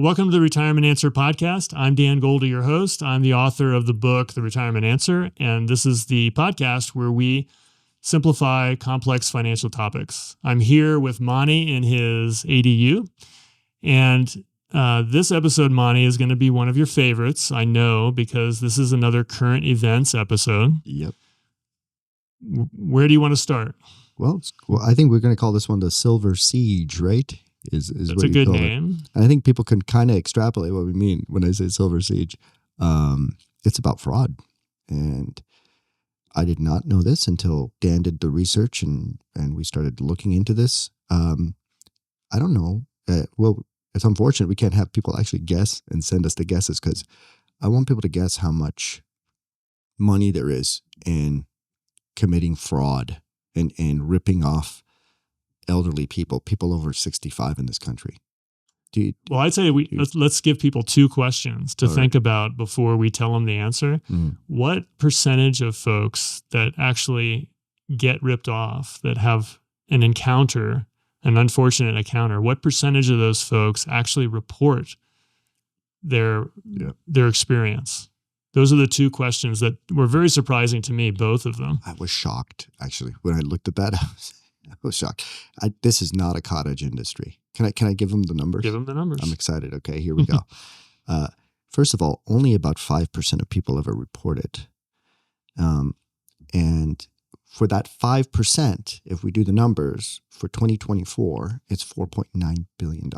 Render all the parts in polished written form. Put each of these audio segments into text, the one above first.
Well, welcome to the Retirement Answer podcast. I'm Dan Goldie, your host. I'm the author of the book, The Retirement Answer, and this is the podcast where we simplify complex financial topics. I'm here with Monie in his ADU, and this episode, Monie, is going to be one of your favorites, I know, because this is another current events episode. Yep. Where do you want to start? Well, I think we're going to call this one the Silver Siege, right? That's a good name. And I think people can kind of extrapolate what we mean when I say Silver Siege. It's about fraud. And I did not know this until Dan did the research and we started looking into this. I don't know. Well, it's unfortunate we can't have people actually guess and send us the guesses because I want people to guess how much money there is in committing fraud and ripping off elderly people over 65 in this country. Well, I'd say let's give people two questions to think about before we tell them the answer. What percentage of folks that actually get ripped off, that have an unfortunate encounter, what percentage of those folks actually report their experience? Those are the two questions that were very surprising to me, both of them. I was shocked, actually, when I looked at that. I was shocked. This is not a cottage industry. Can I give them the numbers? Give them the numbers. I'm excited. Okay, here we go. First of all, only about 5% of people ever report it. And for that 5%, if we do the numbers, for 2024, it's $4.9 billion.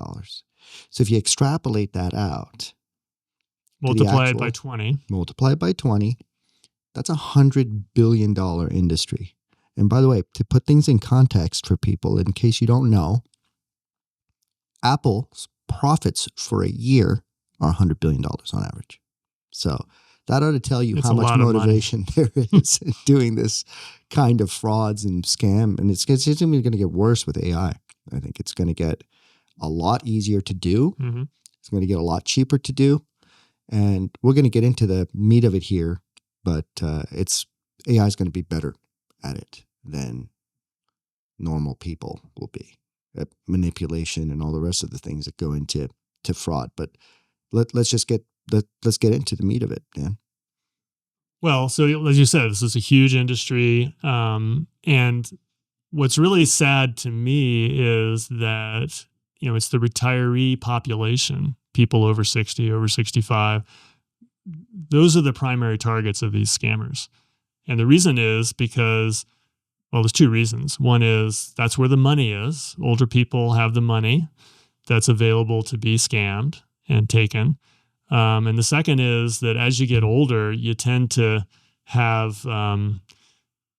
So if you extrapolate that out, multiply it by 20. Multiply it by 20, that's a $100 billion industry. And by the way, to put things in context for people, in case you don't know, Apple's profits for a year are $100 billion on average. So that ought to tell you how much motivation there is in doing this kind of frauds and scam. And it's going to get worse with AI. I think it's going to get a lot easier to do. Mm-hmm. It's going to get a lot cheaper to do. And we're going to get into the meat of it here, but AI is going to be better at it than normal people will be, at manipulation and all the rest of the things that go into fraud. But let's get into the meat of it, Dan. Well, so as you said, this is a huge industry, and what's really sad to me is that it's the retiree population, people over 60, over 65. Those are the primary targets of these scammers. And the reason is because, well, there's two reasons. One is that's where the money is. Older people have the money that's available to be scammed and taken. And the second is that as you get older, you tend to have,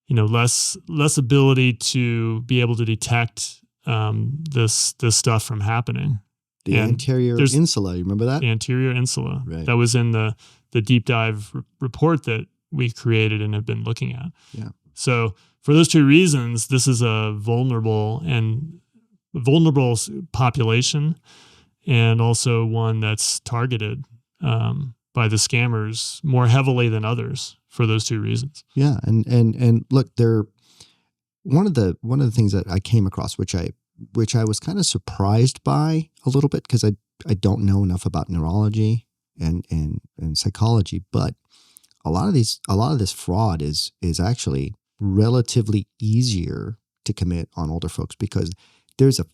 less ability to be able to detect this stuff from happening. The Anterior Insula, you remember that? The Anterior Insula. Right. That was in the deep dive report that we created and have been looking at. Yeah. So for those two reasons, this is a vulnerable population, and also one that's targeted by the scammers more heavily than others for those two reasons. Yeah, and look, one of the things that I came across, which I was kind of surprised by a little bit because I don't know enough about neurology and psychology, but a lot of this fraud is actually relatively easier to commit on older folks because there's a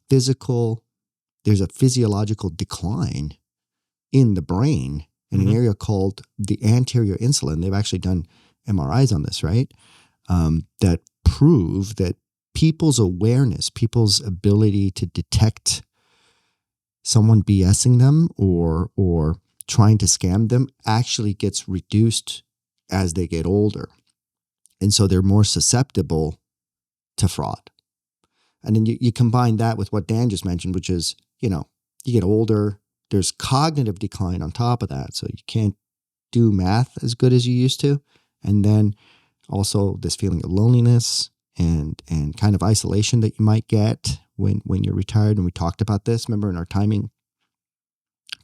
physiological decline in the brain in an area called the anterior insula, and they've actually done MRIs on this, right? That prove that people's awareness, people's ability to detect someone BSing them or trying to scam them actually gets reduced as they get older. And so they're more susceptible to fraud. And then you combine that with what Dan just mentioned, which is, you get older, there's cognitive decline on top of that. So you can't do math as good as you used to. And then also this feeling of loneliness and kind of isolation that you might get when you're retired. And we talked about this, remember, in our timing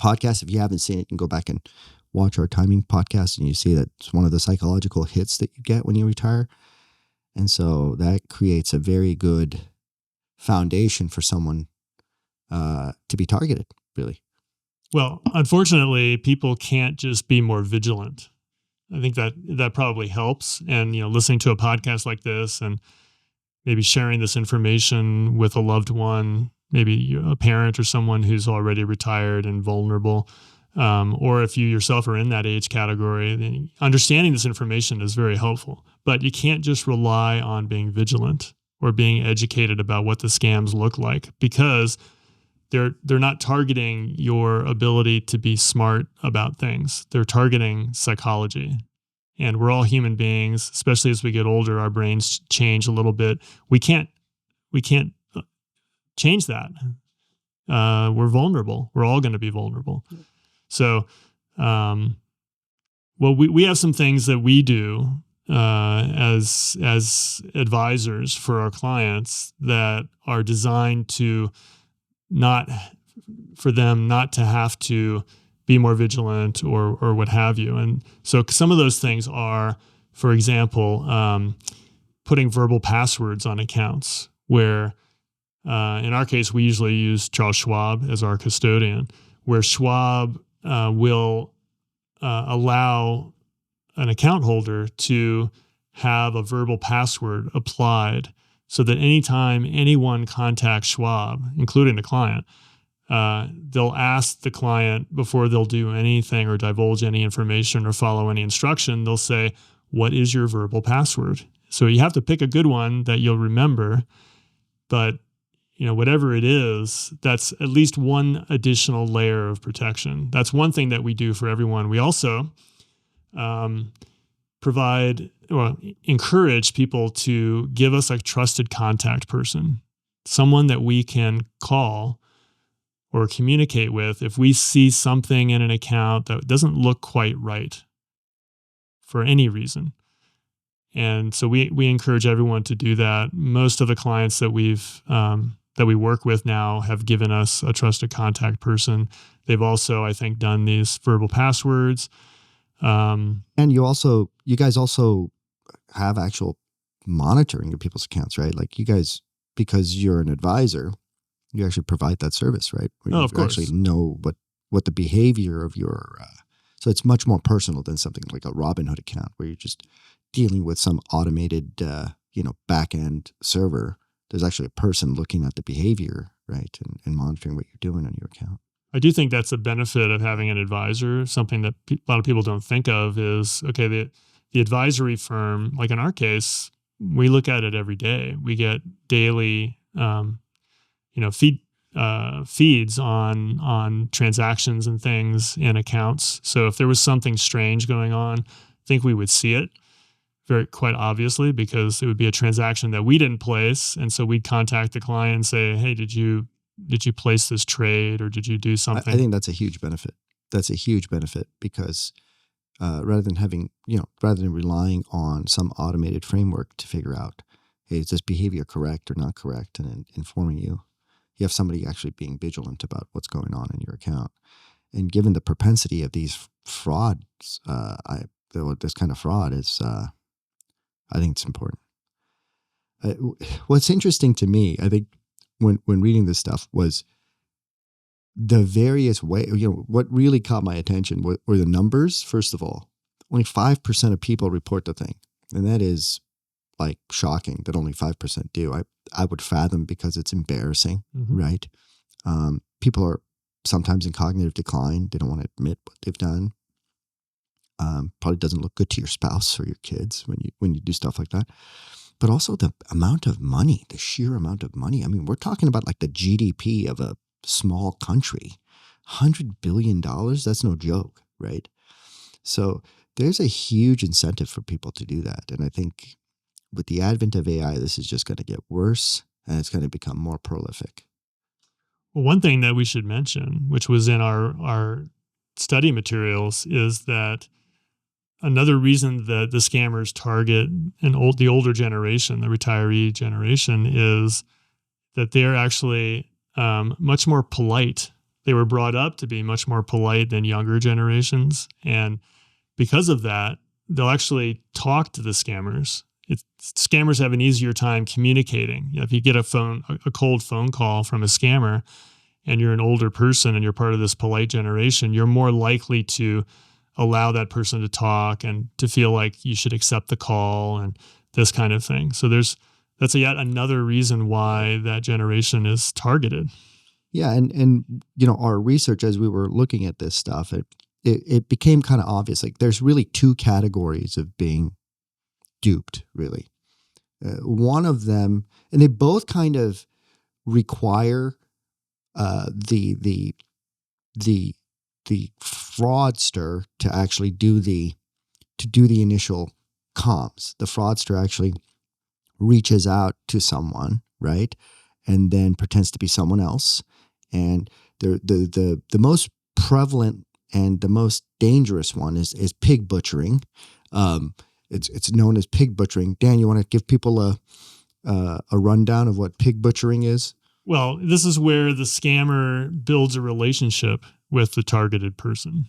podcast. If you haven't seen it, you can go back and watch our timing podcast and you see that it's one of the psychological hits that you get when you retire. And so that creates a very good foundation for someone to be targeted, really. Well, unfortunately, people can't just be more vigilant. I think that probably helps. And, listening to a podcast like this and maybe sharing this information with a loved one, maybe a parent or someone who's already retired and vulnerable, or if you yourself are in that age category, then understanding this information is very helpful. But you can't just rely on being vigilant or being educated about what the scams look like, because they're not targeting your ability to be smart about things. They're targeting psychology. And we're all human beings, especially as we get older, our brains change a little bit. We can't change that. We're vulnerable. We're all going to be vulnerable. So, we have some things that we do as advisors for our clients that are designed to for them not to have to be more vigilant or what have you. And so some of those things are, for example, putting verbal passwords on accounts where, in our case, we usually use Charles Schwab as our custodian, where Schwab will allow an account holder to have a verbal password applied so that anytime anyone contacts Schwab, including the client, they'll ask the client before they'll do anything or divulge any information or follow any instruction. They'll say, "What is your verbal password?" So you have to pick a good one that you'll remember, but whatever it is, that's at least one additional layer of protection. That's one thing that we do for everyone. We also encourage people to give us a trusted contact person, someone that we can call or communicate with if we see something in an account that doesn't look quite right for any reason. And so we encourage everyone to do that. Most of the clients that we work with now have given us a trusted contact person. They've also, I think, done these verbal passwords. And you guys also have actual monitoring of people's accounts, right? Like you guys, because you're an advisor, you actually provide that service, right? Where of course. Actually know what the behavior of your, so it's much more personal than something like a Robinhood account where you're just dealing with some automated, back-end server. There's actually a person looking at the behavior, right? And monitoring what you're doing on your account. I do think that's a benefit of having an advisor. Something that a lot of people don't think of is, okay, the advisory firm, like in our case, we look at it every day. We get daily, feeds on transactions and things in accounts. So if there was something strange going on, I think we would see it quite obviously, because it would be a transaction that we didn't place. And so we'd contact the client and say, "Hey, did you place this trade, or did you do something?" I think that's a huge benefit. That's a huge benefit because rather than relying on some automated framework to figure out, hey, is this behavior correct or not correct, and informing you, you have somebody actually being vigilant about what's going on in your account. And given the propensity of these frauds, this kind of fraud is, I think it's important. What's interesting to me, I think, when reading this stuff was the various ways. What really caught my attention were the numbers. First of all, only 5% of people report the thing, and that is like shocking that only 5% do. I would fathom because it's embarrassing, right? People are sometimes in cognitive decline. They don't want to admit what they've done. Probably doesn't look good to your spouse or your kids when you do stuff like that. But also the amount of money, the sheer amount of money. I mean, we're talking about like the GDP of a small country. $100 billion, that's no joke, right? So there's a huge incentive for people to do that. And I think with the advent of AI, this is just going to get worse and it's going to become more prolific. Well, one thing that we should mention, which was in our study materials, is that another reason that the scammers target the older generation, the retiree generation, is that they're actually much more polite. They were brought up to be much more polite than younger generations. And because of that, they'll actually talk to the scammers. Scammers have an easier time communicating. If you get a cold phone call from a scammer, and you're an older person and you're part of this polite generation, you're more likely to allow that person to talk and to feel like you should accept the call and this kind of thing. So that's yet another reason why that generation is targeted. Yeah, and our research as we were looking at this stuff, it became kind of obvious. Like there's really two categories of being duped, really. One of them, and they both kind of require the fraudster to actually do the initial comms. The fraudster actually reaches out to someone, right, and then pretends to be someone else. And the most prevalent and the most dangerous one is pig butchering. It's known as pig butchering. Dan, you want to give people a rundown of what pig butchering is? Well, this is where the scammer builds a relationship with the targeted person.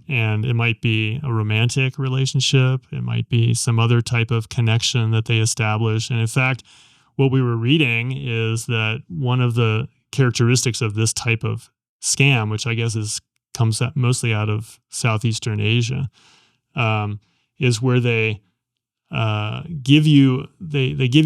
And it might be a romantic relationship. It might be some other type of connection that they establish. And in fact, what we were reading is that one of the characteristics of this type of scam, which I guess comes mostly out of Southeastern Asia, is where they give you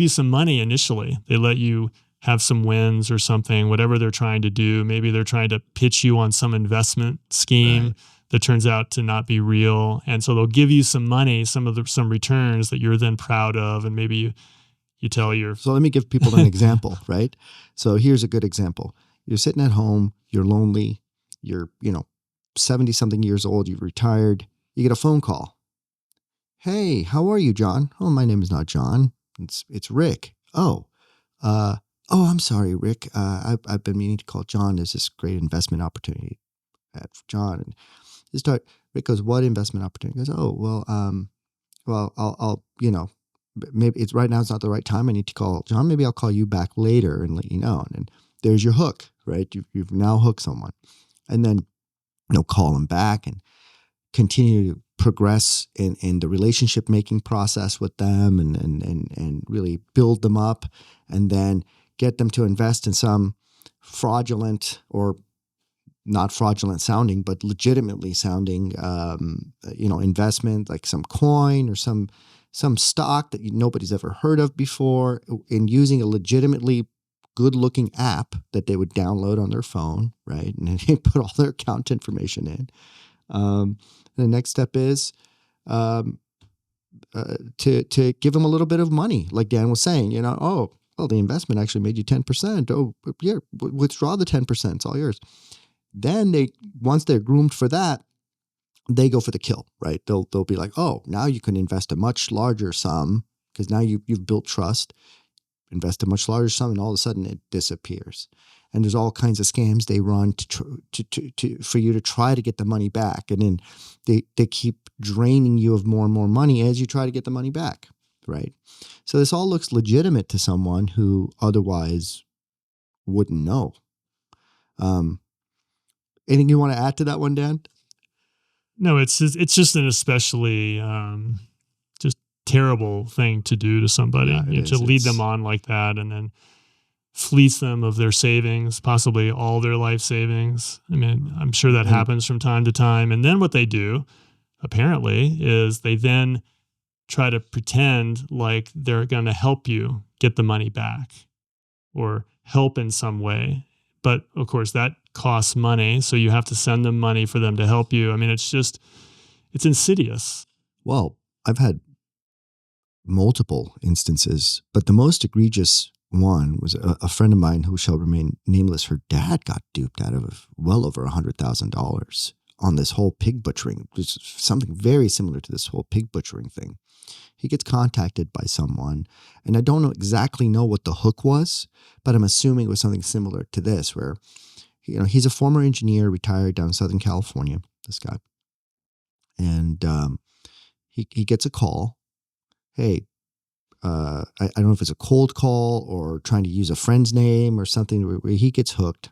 some money initially. They let you have some wins or something, whatever they're trying to do. Maybe they're trying to pitch you on some investment scheme that turns out to not be real. And so they'll give you some money, some returns that you're then proud of. And maybe you tell your... So let me give people an example, right? So here's a good example. You're sitting at home, you're lonely, you're, 70 something years old, you've retired, you get a phone call. Hey, how are you, John? Oh, my name is not John. It's Rick. Oh, I'm sorry, Rick. I've been meaning to call John. There's this great investment opportunity for John. And Rick goes, what investment opportunity? He goes, oh, well, I'll maybe it's right now. It's not the right time. I need to call John. Maybe I'll call you back later and let you know. And there's your hook, right? You've now hooked someone, and then call them back and continue to progress in the relationship making process with them and really build them up, and then get them to invest in some fraudulent or not fraudulent sounding, but legitimately sounding, investment, like some coin or some stock that nobody's ever heard of before, and using a legitimately good looking app that they would download on their phone, right? And then they put all their account information in. The next step is to give them a little bit of money, like Dan was saying. The investment actually made you 10%. Oh, yeah, withdraw the 10%. It's all yours. Then once they're groomed for that, they go for the kill, right? They'll be like, oh, now you can invest a much larger sum because now you've built trust. Invest a much larger sum, and all of a sudden it disappears. And there's all kinds of scams they run for you to try to get the money back, and then they keep draining you of more and more money as you try to get the money back, right? So this all looks legitimate to someone who otherwise wouldn't know. Anything you want to add to that one, Dan? No, it's just an especially just terrible thing to do to somebody, to lead them on like that and then fleece them of their savings, possibly all their life savings. I mean, I'm sure that happens from time to time. And then what they do, apparently, is they then try to pretend like they're going to help you get the money back or help in some way. But of course, that costs money. So you have to send them money for them to help you. I mean, it's insidious. Well, I've had multiple instances, but the most egregious one was a friend of mine who shall remain nameless. Her dad got duped out of well over $100,000 on this whole pig butchering, which is something very similar to this whole pig butchering thing. He gets contacted by someone, and I don't exactly know what the hook was, but I'm assuming it was something similar to this, where he's a former engineer, retired down in Southern California, this guy. And he gets a call. Hey, I don't know if it's a cold call or trying to use a friend's name or something where he gets hooked.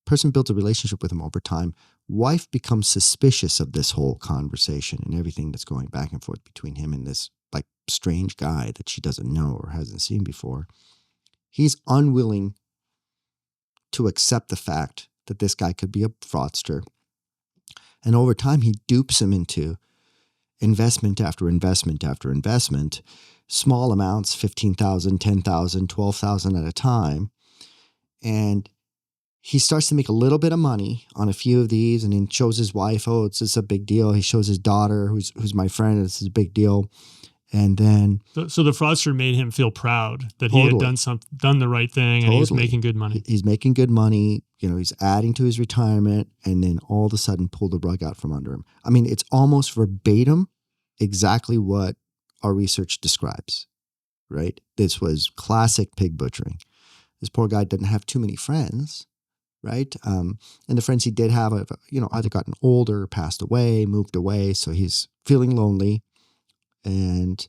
Person builds a relationship with him over time. Wife becomes suspicious of this whole conversation and everything that's going back and forth between him and this like strange guy that she doesn't know or hasn't seen before. He's unwilling to accept the fact that this guy could be a fraudster. And over time, he dupes him into investment after investment after investment, small amounts, 15,000, 10,000, 12,000 at a time. And he starts to make a little bit of money on a few of these, and then shows his wife, oh, it's just a big deal. He shows his daughter, who's my friend, this is a big deal. And then, so the fraudster made him feel proud that he had done the right thing, and he was making good money. He's making good money. He's adding to his retirement, and then all of a sudden pull the rug out from under him. I mean, it's almost verbatim exactly what our research describes, right? This was classic pig butchering. This poor guy didn't have too many friends, right? And the friends he did have, either gotten older, passed away, moved away, so he's feeling lonely. And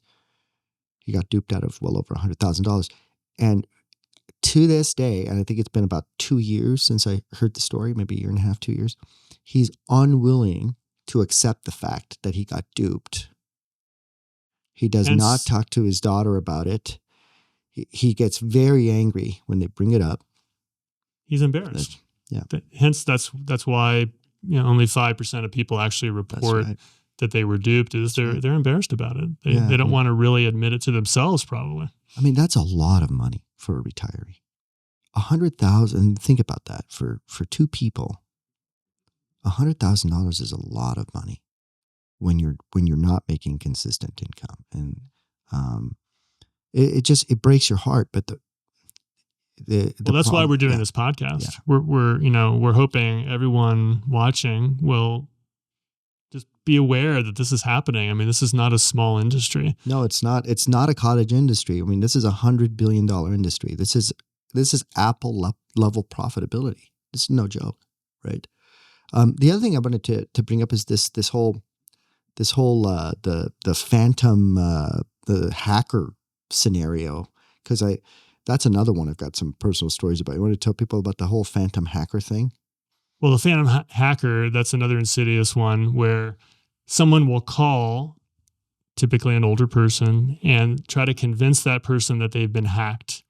he got duped out of well over $100,000. And to this day, and I think it's been about 2 years since I heard the story, maybe a year and a half, 2 years, he's unwilling to accept the fact that he got duped. He does not talk to his daughter about it. He gets very angry when they bring it up. He's embarrassed. Yeah. Hence, that's why only 5% of people actually report that they were duped. They're embarrassed about it. They don't want to really admit it to themselves, probably. I mean, that's a lot of money for a retiree. 100,000. Think about that for two people. $100,000 is a lot of money when you're not making consistent income, and it breaks your heart. But that's why we're doing this podcast. Yeah. We're hoping everyone watching will just be aware that this is happening. I mean, this is not a small industry. No, it's not. It's not a cottage industry. I mean, this is $100 billion industry. This is Apple level profitability. This is no joke, right? The other thing I wanted to bring up is this whole the phantom the hacker scenario, because that's another one I've got some personal stories about. You want to tell people about the whole phantom hacker thing? Well, the phantom hacker, that's another insidious one where someone will call, typically an older person, and try to convince that person that they've been hacked.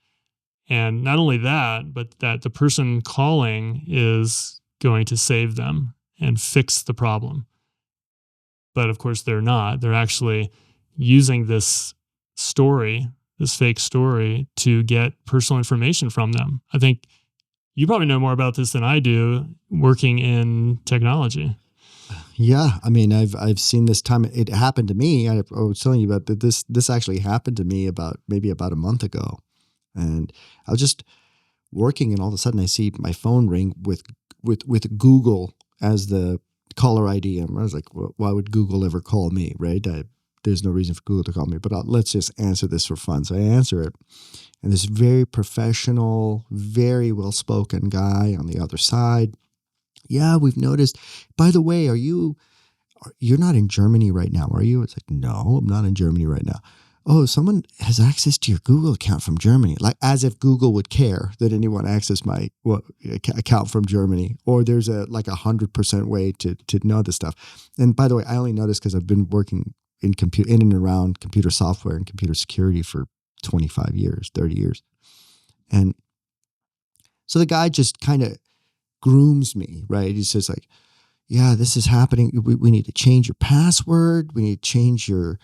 And not only that, but that the person calling is going to save them and fix the problem. But of course, they're not. They're actually using this fake story, to get personal information from them. I think you probably know more about this than I do, working in technology. Yeah, I mean, I've seen this time. It happened to me. I was telling you about that. This actually happened to me about a month ago, and I was just working, and all of a sudden I see my phone ring with Google as the caller ID. And I was like, well, why would Google ever call me, right? There's no reason for Google to call me, but let's just answer this for fun. So I answer it, and this very professional, very well-spoken guy on the other side. Yeah, we've noticed. By the way, you're not in Germany right now, are you? It's like, no, I'm not in Germany right now. Oh, someone has access to your Google account from Germany. Like, as if Google would care that anyone access my account from Germany, or there's a 100% way to know this stuff. And by the way, I only know this because I've been working in and around computer software and computer security for 25 years, 30 years. And so the guy just kind of grooms me, right? He says like, yeah, this is happening. We need to change your password. We need to change your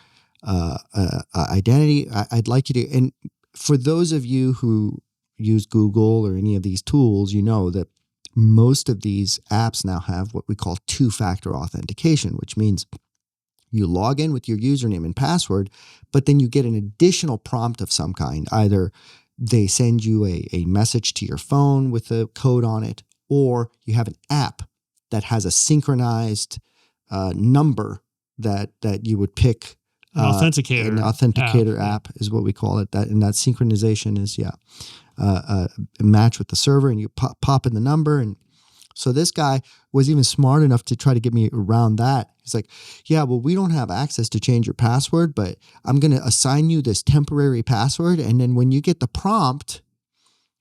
identity. I'd like you to, and for those of you who use Google or any of these tools, you know that most of these apps now have what we call two-factor authentication, which means you log in with your username and password, but then you get an additional prompt of some kind. Either they send you a message to your phone with a code on it, or you have an app that has a synchronized number that you would pick. An authenticator. An authenticator app is what we call it. And that synchronization is, a match with the server, and you pop in the number. And so this guy was even smart enough to try to get me around that. He's like, yeah, well, we don't have access to change your password, but I'm going to assign you this temporary password. And then when you get the prompt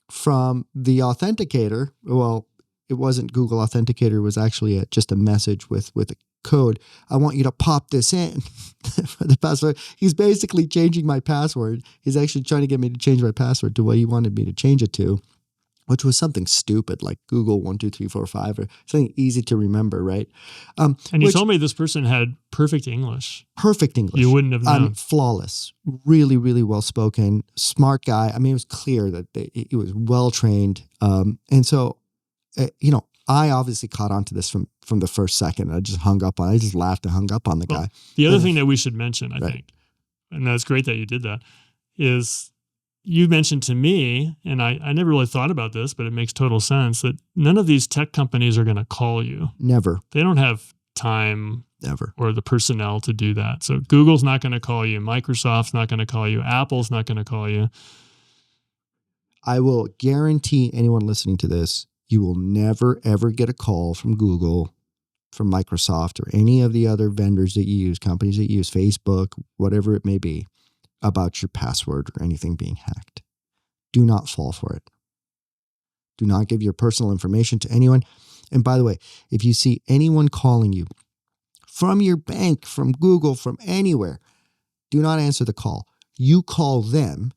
from the authenticator, well, it wasn't Google Authenticator. It was actually just a message with a code. I want you to pop this in for the password. He's basically changing my password. He's actually trying to get me to change my password to what he wanted me to change it to. which was something stupid like Google 1, 2, 3, 4, 5, or something easy to remember, right? And you told me this person had perfect English. Perfect English. You wouldn't have known. Flawless. Really, really well spoken. Smart guy. I mean, it was clear that he was well trained. And so, I obviously caught on to this from the first second. I just hung up on. I just laughed and hung up on the guy. The other thing that we should mention, I think, and that's great that you did that, is you mentioned to me, and I never really thought about this, but it makes total sense, that none of these tech companies are going to call you. Never. They don't have time Never. or the personnel to do that. So Google's not going to call you. Microsoft's not going to call you. Apple's not going to call you. I will guarantee anyone listening to this, you will never, ever get a call from Google, from Microsoft, or any of the other vendors that you use, companies that you use, Facebook, whatever it may be, about your password or anything being hacked. Do not fall for it. Do not give your personal information to anyone. And by the way, if you see anyone calling you from your bank, from Google, from anywhere, do not answer the call. You call them,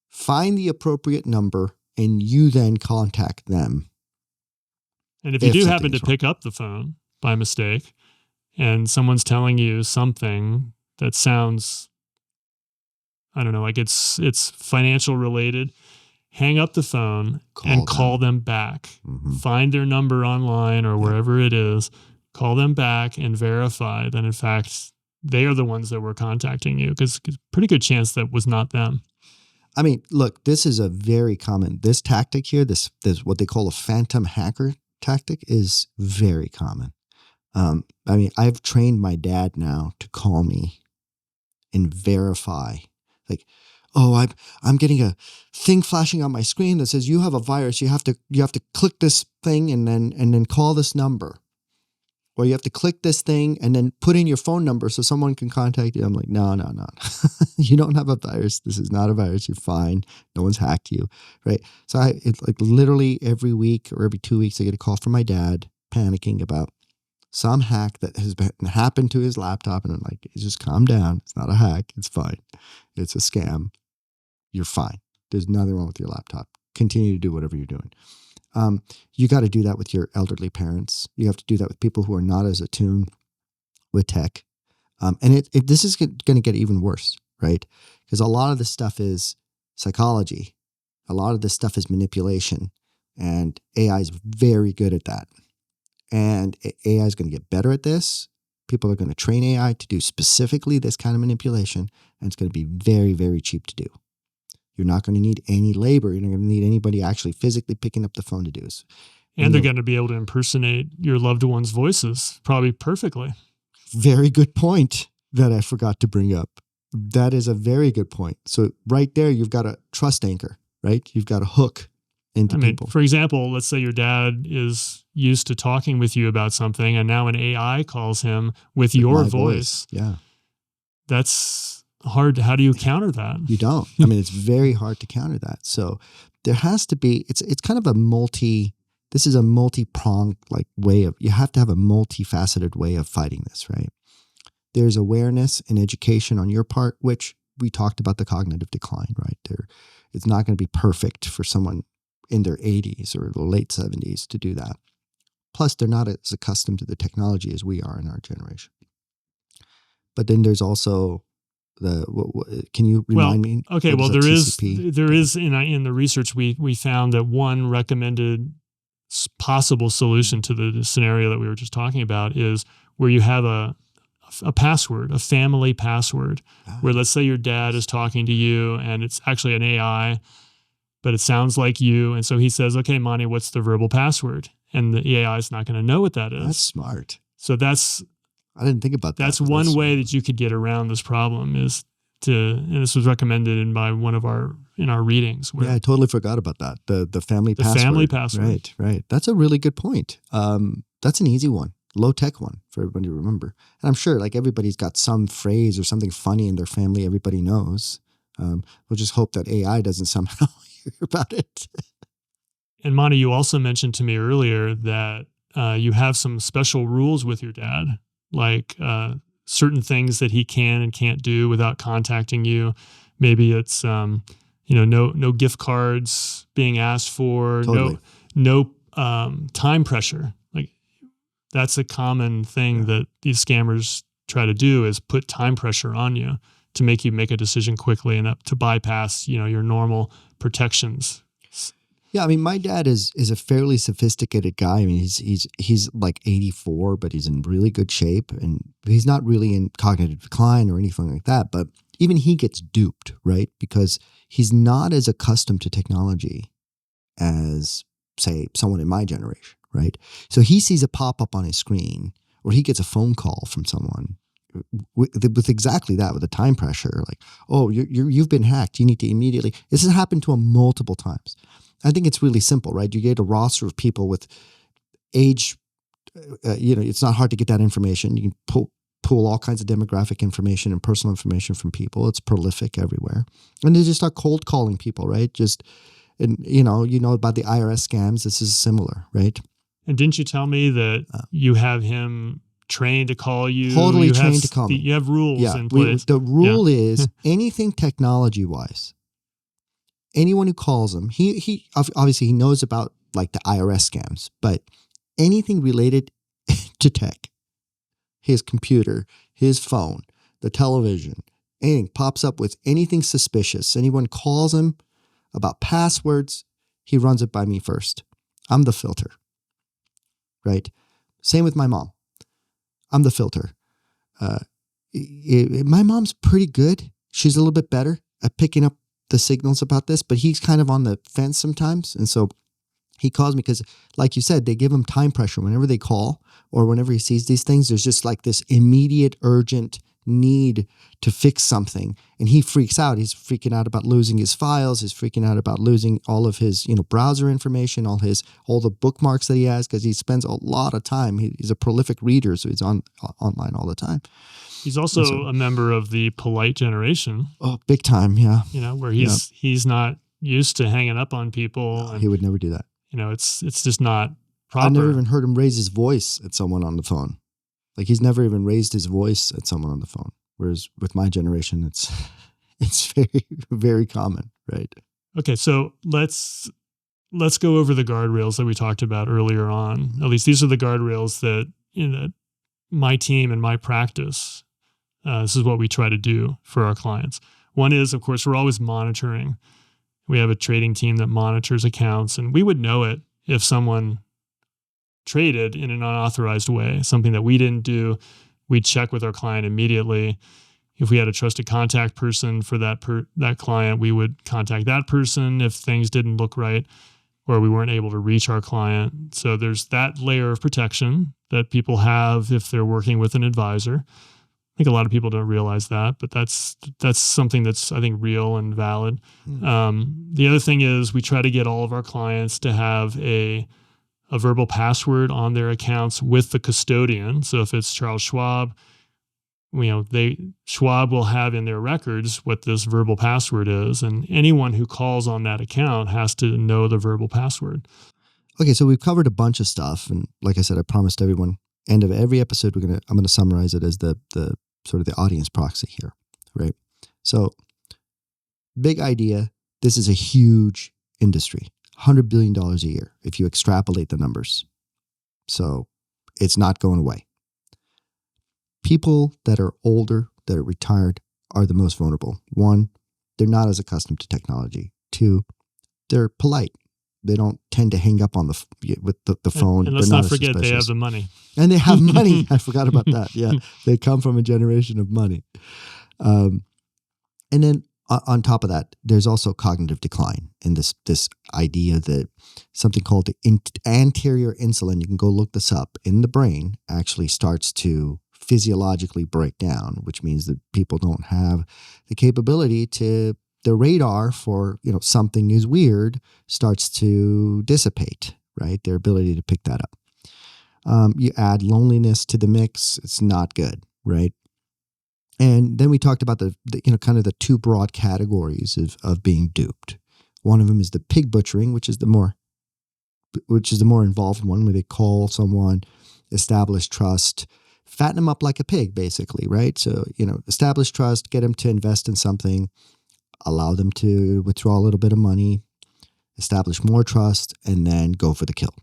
find the appropriate number, and you then contact them. And if you do happen to pick up the phone by mistake and someone's telling you something that sounds, I don't know, like it's financial related, hang up the phone and call them back. Mm-hmm. Find their number online or wherever it is, call them back and verify that, in fact, they are the ones that were contacting you, because it's a pretty good chance that was not them. I mean, look, this is a very common, this tactic here, this what they call a phantom hacker tactic, is very common. I mean, I've trained my dad now to call me and verify, like, oh, I'm getting a thing flashing on my screen that says you have a virus. You have to click this thing and then call this number, or you have to click this thing and then put in your phone number so someone can contact you. I'm like, no. You don't have a virus. This is not a virus. You're fine. No one's hacked you, right? So it's like literally every week or every 2 weeks, I get a call from my dad panicking about some hack that has happened to his laptop. And I'm like, just calm down. It's not a hack. It's fine. It's a scam. You're fine. There's nothing wrong with your laptop. Continue to do whatever you're doing. You got to do that with your elderly parents. You have to do that with people who are not as attuned with tech. And this is going to get even worse, right? Because a lot of this stuff is psychology. A lot of this stuff is manipulation. And AI is very good at that. And AI is going to get better at this. People are going to train AI to do specifically this kind of manipulation. And it's going to be very, very cheap to do. You're not going to need any labor. You're not going to need anybody actually physically picking up the phone to do this. And they're going to be able to impersonate your loved one's voices probably perfectly. Very good point that I forgot to bring up. That is a very good point. So right there, you've got a trust anchor, right? You've got a hook into people. For example, let's say your dad is used to talking with you about something, and now an AI calls him with your voice. Yeah. That's hard. How do you counter that? You don't. I mean, it's very hard to counter that. So there has to be, it's kind of a this is a multi-pronged way of, you have to have a multifaceted way of fighting this, right? There's awareness and education on your part, which we talked about the cognitive decline, right? It's not going to be perfect for someone in their 80s or the late 70s to do that. Plus, they're not as accustomed to the technology as we are in our generation. But then there's also can you remind me? Okay, well, there is in the research we found that one recommended possible solution to the scenario that we were just talking about is where you have a password, a family password, where let's say your dad is talking to you and it's actually an AI, but it sounds like you. And so he says, okay, Monie, what's the verbal password? And the AI is not going to know what that is. That's smart. So I didn't think about that. That's one way that you could get around this problem and this was recommended by one of our readings. Yeah, I totally forgot about that. The family password. The family password. Right. That's a really good point. That's an easy one, low tech one for everybody to remember. And I'm sure everybody's got some phrase or something funny in their family everybody knows. We'll just hope that AI doesn't somehow hear about it. And Monie, you also mentioned to me earlier that you have some special rules with your dad, like certain things that he can and can't do without contacting you. Maybe it's, no gift cards being asked for, Totally. no time pressure. Like that's a common thing that these scammers try to do, is put time pressure on you to make you make a decision quickly and to bypass, your normal protections. Yeah, I mean, my dad is a fairly sophisticated guy. I mean, he's like 84, but he's in really good shape, and he's not really in cognitive decline or anything like that. But even he gets duped, right? Because he's not as accustomed to technology as, say, someone in my generation, right? So he sees a pop-up on his screen, or he gets a phone call from someone with exactly that, with the time pressure, like, oh, you've been hacked. You need to immediately. This has happened to him multiple times. I think it's really simple, right? You get a roster of people with age. It's not hard to get that information. You can pull all kinds of demographic information and personal information from people. It's prolific everywhere, and they just start cold calling people, right? And you know about the IRS scams. This is similar, right? And didn't you tell me that you have him trained to call you? Totally trained to call me. You have rules in place. The rule is anything technology-wise, anyone who calls him, he obviously he knows about like the IRS scams, but anything related to tech, his computer, his phone, the television, anything pops up with anything suspicious, anyone calls him about passwords, he runs it by me first. I'm the filter, right? Same with my mom. I'm the filter. My mom's pretty good. She's a little bit better at picking up the signals about this, but he's kind of on the fence sometimes. And so he calls me because, like you said, they give him time pressure. Whenever they call or whenever he sees these things, there's just like this immediate, urgent need to fix something. And he freaks out. He's freaking out about losing his files. He's freaking out about losing all of his, browser information, all the bookmarks that he has, because he spends a lot of time. He's a prolific reader, so he's online all the time. He's also a member of the polite generation. Oh, big time, yeah. Where he's not used to hanging up on people. No, he would never do that. It's just not proper. I've never even heard him raise his voice at someone on the phone. Like he's never even raised his voice at someone on the phone. Whereas with my generation, it's very, very common, right? Okay, so let's go over the guardrails that we talked about earlier on. At least these are the guardrails that my team and my practice. This is what we try to do for our clients. One is, of course, we're always monitoring. We have a trading team that monitors accounts, and we would know it if someone traded in an unauthorized way, something that we didn't do. We'd check with our client immediately. If we had a trusted contact person for that client, we would contact that person if things didn't look right or we weren't able to reach our client. So there's that layer of protection that people have if they're working with an advisor. I think a lot of people don't realize that, but that's something that's, I think, real and valid. The other thing is we try to get all of our clients to have a verbal password on their accounts with the custodian. So if it's Charles Schwab, Schwab will have in their records what this verbal password is, and anyone who calls on that account has to know the verbal password. Okay, so we've covered a bunch of stuff, and like I said, I promised everyone, end of every episode, I'm going to summarize it as the sort of the audience proxy here, right? So, big idea. This is a huge industry. $100 billion a year if you extrapolate the numbers. So it's not going away. People that are older, that are retired, are the most vulnerable. One, they're not as accustomed to technology. Two, they're polite. They don't tend to hang up on the phone. And let's not forget they have the money. And they have money. I forgot about that. Yeah, they come from a generation of money. And then on top of that, there's also cognitive decline in this idea that something called the anterior insula, you can go look this up, in the brain actually starts to physiologically break down, which means that people don't have the capability to, the radar for, something is weird starts to dissipate, right? Their ability to pick that up. You add loneliness to the mix, it's not good, right? And then we talked about the kind of the two broad categories of being duped. One of them is the pig butchering, which is the more involved one, where they call someone, establish trust, fatten them up like a pig, basically, right? So, establish trust, get them to invest in something, allow them to withdraw a little bit of money, establish more trust, and then go for the kill.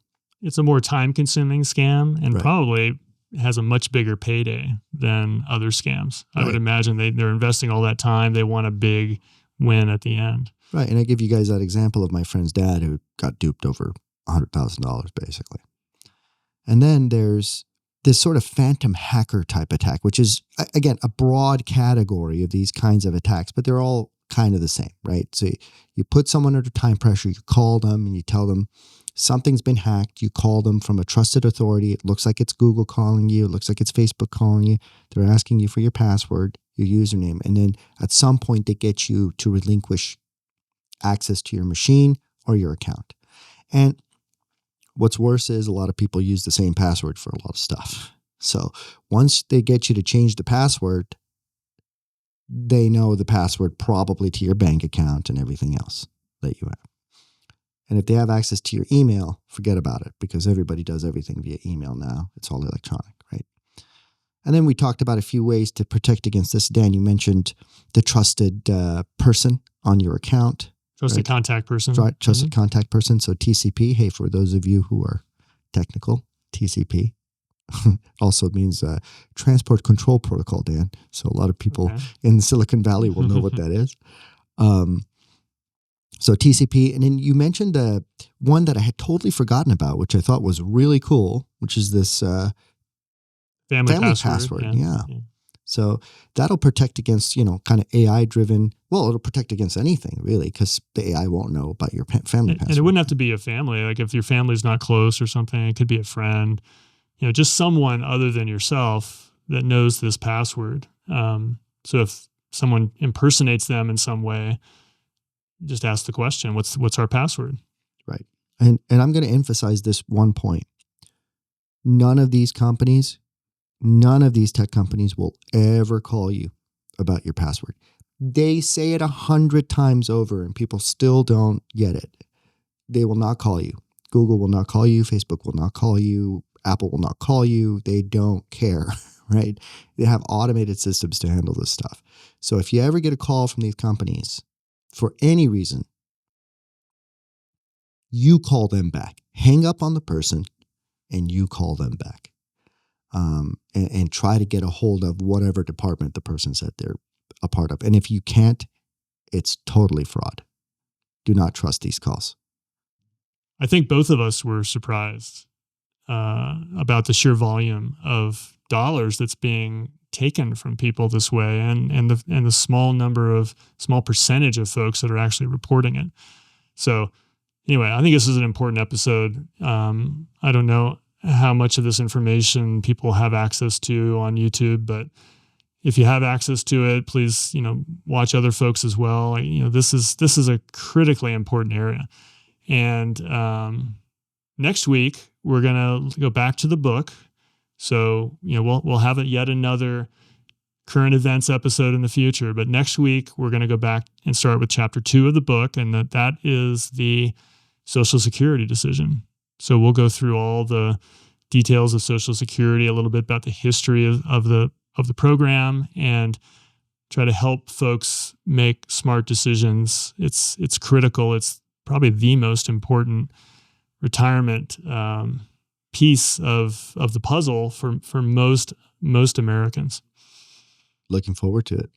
It's a more time-consuming scam and Right. probably has a much bigger payday than other scams. I would Right. imagine they're investing all that time. They want a big win at the end. Right. And I give you guys that example of my friend's dad who got duped over $100,000 basically. And then there's this sort of phantom hacker type attack, which is, again, a broad category of these kinds of attacks, but they're all kind of the same, right? So you put someone under time pressure, you call them and you tell them something's been hacked. You call them from a trusted authority. It looks like it's Google calling you. It looks like it's Facebook calling you. They're asking you for your password, your username. And then at some point they get you to relinquish access to your machine or your account. And what's worse is a lot of people use the same password for a lot of stuff. So once they get you to change the password, they know the password probably to your bank account and everything else that you have. And if they have access to your email, forget about it, because everybody does everything via email now. It's all electronic, right? And then we talked about a few ways to protect against this. Dan, you mentioned the trusted person on your account. Trusted contact person. Trusted contact person. So TCP, hey, for those of you who are technical, TCP also means Transport Control Protocol, Dan. So a lot of people in Silicon Valley will know what that is. So TCP, and then you mentioned one that I had totally forgotten about, which I thought was really cool, which is this family password. Yeah. So that'll protect against, kind of AI-driven. Well, it'll protect against anything really, because the AI won't know about your family password. And it wouldn't have to be a family. Like if your family's not close or something, it could be a friend. Just someone other than yourself that knows this password. So if someone impersonates them in some way, just ask the question, what's our password? Right. And I'm going to emphasize this one point. None of these tech companies will ever call you about your password. They say it 100 times over and people still don't get it. They will not call you. Google will not call you. Facebook will not call you. Apple will not call you. They don't care, right? They have automated systems to handle this stuff. So if you ever get a call from these companies, for any reason, you call them back. Hang up on the person and you call them back. And try to get a hold of whatever department the person said they're a part of. And if you can't, it's totally fraud. Do not trust these calls. I think both of us were surprised about the sheer volume of dollars that's being taken from people this way, and the small percentage of folks that are actually reporting it. So anyway, I think this is an important episode. I don't know how much of this information people have access to on YouTube, but if you have access to it, please, watch other folks as well. This is a critically important area. And next week we're gonna go back to the book. So we'll have yet another current events episode in the future. But next week we're gonna go back and start with chapter 2 of the book, and that is the Social Security decision. So we'll go through all the details of Social Security, a little bit about the history of the program, and try to help folks make smart decisions. It's critical. It's probably the most important retirement piece of the puzzle for most Americans. Looking forward to it.